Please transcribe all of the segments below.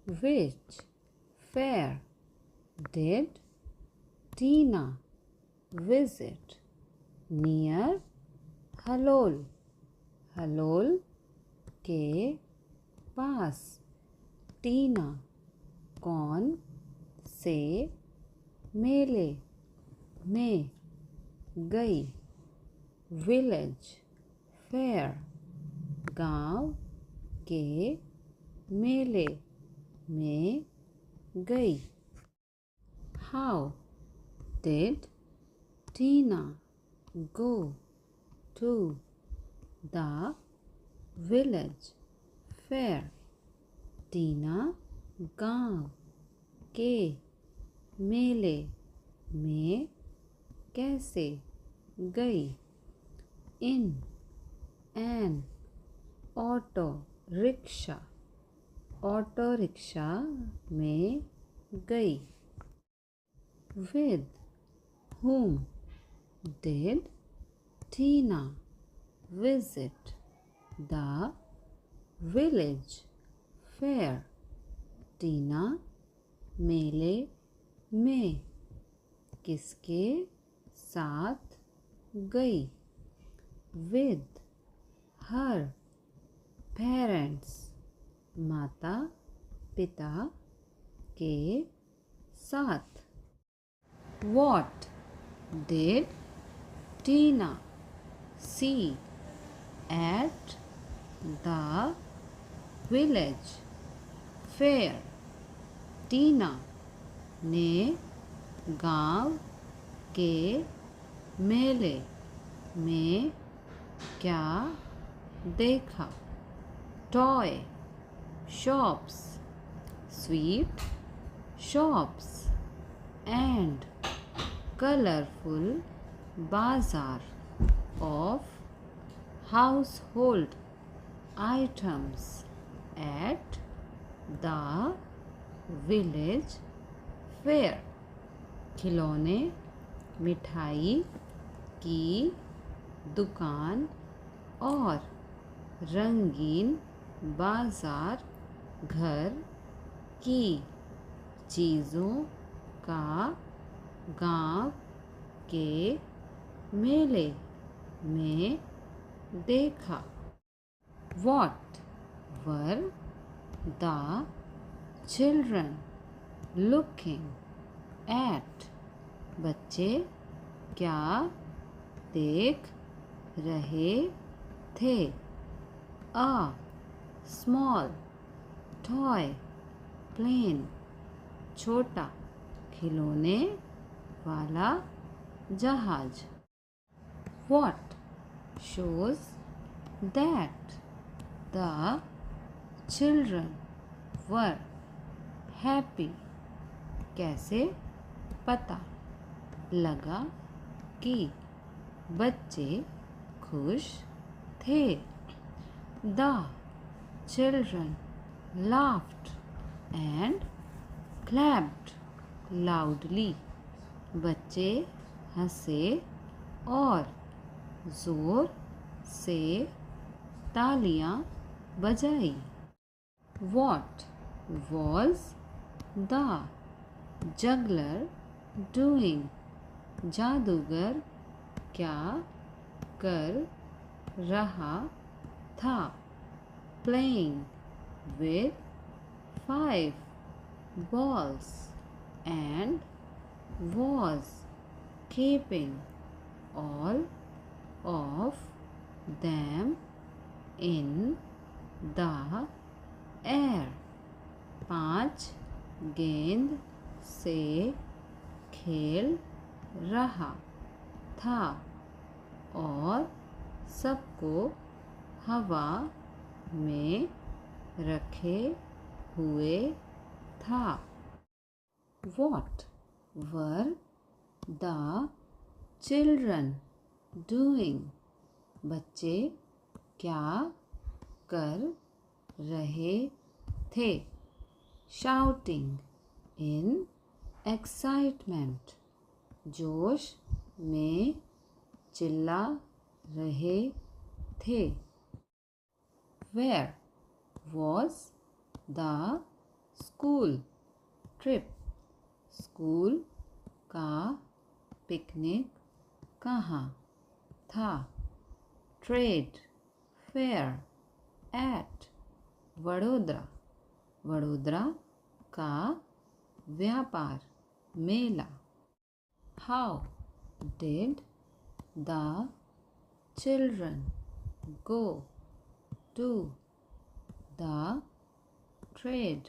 Which fair did Tina visit? Near Halol, Halol के पास टीना कौन से मेले में गई? विलेज फेयर गांव के मेले में गई। How did Tina go to the village fair? Tina गांव के मेले में कैसे गई? In an auto rickshaw, auto rickshaw में गई। With whom did Tina visit the village fair? Tina मेले में किसके साथ गई? With her parents, माता पिता के साथ। What did Tina see at the village fair? टीना ने गांव के मेले में क्या देखा? Toy shops, sweet shops and colorful bazaar of household items at the village fair. खिलौने, मिठाई की दुकान और रंगीन बाजार घर की चीज़ों का गांव के मेले में देखा। What were the children looking at? बच्चे क्या देख रहे थे? A small toy plane, छोटा खिलौने वाला जहाज। What shows that the children were happy? कैसे पता लगा कि बच्चे खुश थे? The children laughed and clapped loudly. बच्चे हंसे और जोर से तालियां बजाई। What was the juggler doing? जादूगर क्या कर रहा था? Playing with 5 balls and was keeping all of them in the air. 5 गेंद से खेल रहा था और सबको हवा में रखे हुए था। What were the children doing? बच्चे क्या कर रहे थे? Shouting in excitement, जोश में चिल्ला रहे थे। Where was the school trip, school का पिकनिक कहाँ था? Trade fair at Vadodara, Vadodara का व्यापार मेला। How did the children go to the trade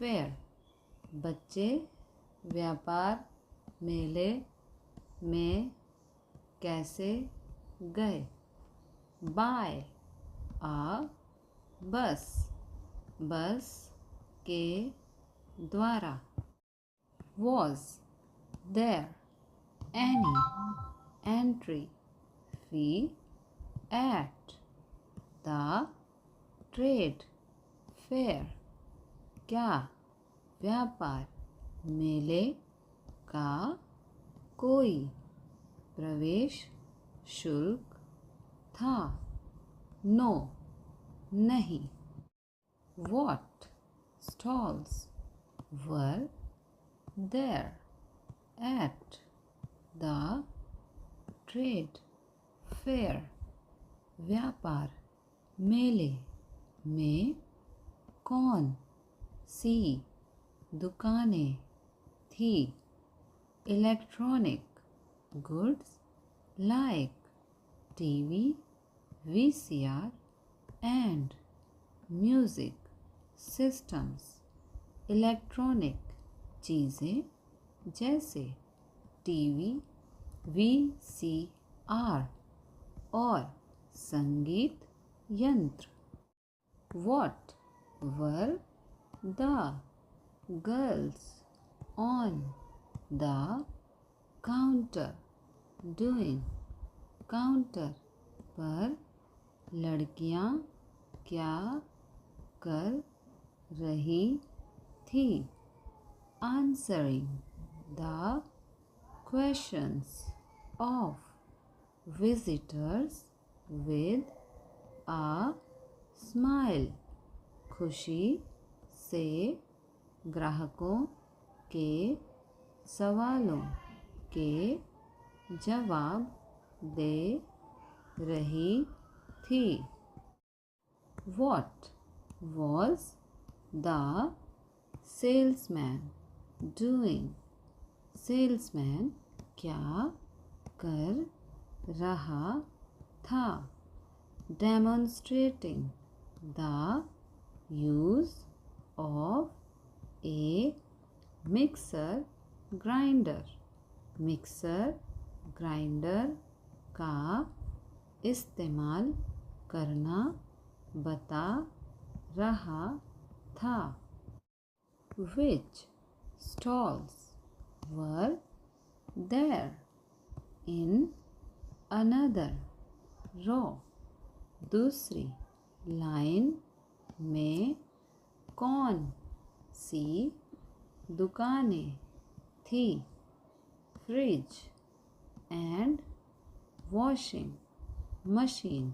fair, बच्चे व्यापार मेले में कैसे गए? बाय आ बस, बस के द्वारा। Was there any entry fee at the trade fair, क्या व्यापार मेले का कोई प्रवेश शुल्क था? नो, नहीं। What stalls were there at the trade fair, व्यापार मेले में कौन सी दुकानें थी? Electronic goods like TV, VCR and music systems, electronic चीज़ें जैसे टीवी, VCR और संगीत यंत्र। What were the girls on the counter doing, counter पर लड़कियां क्या कर रही थी? Answering the questions of visitors with a smile, खुशी से ग्राहकों के सवालों के जवाब दे रही थी। What was the salesman doing, salesman क्या कर रहा था? Demonstrating the use of a mixer grinder, mixer grinder का इस्तेमाल करना बता रहा था। Which stalls were there in another row, दूसरी लाइन में कौन सी दुकानें थी? Fridge and washing machine,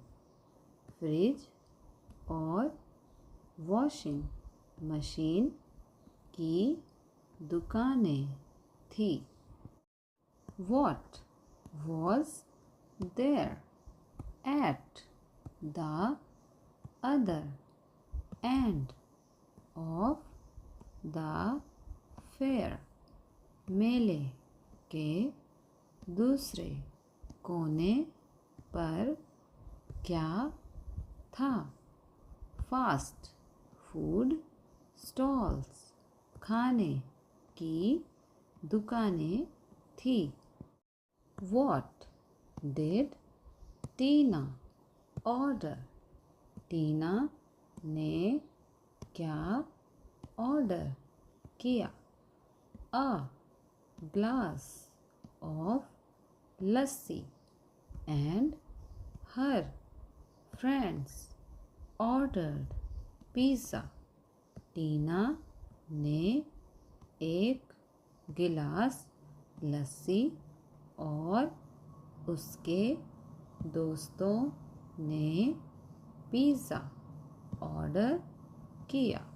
fridge और वॉशिंग मशीन की दुकानें थी। What was there at the other end of the fair, मेले के दूसरे कोने पर क्या था? फास्ट फूड स्टॉल्स, खाने की दुकानें थी। What did टीना ऑर्डर, टीना ने क्या ऑर्डर किया? A glass of lassi and her friends ordered pizza, टीना ने एक गिलास लस्सी और उसके दोस्तों ने पिज़्ज़ा ऑर्डर किया।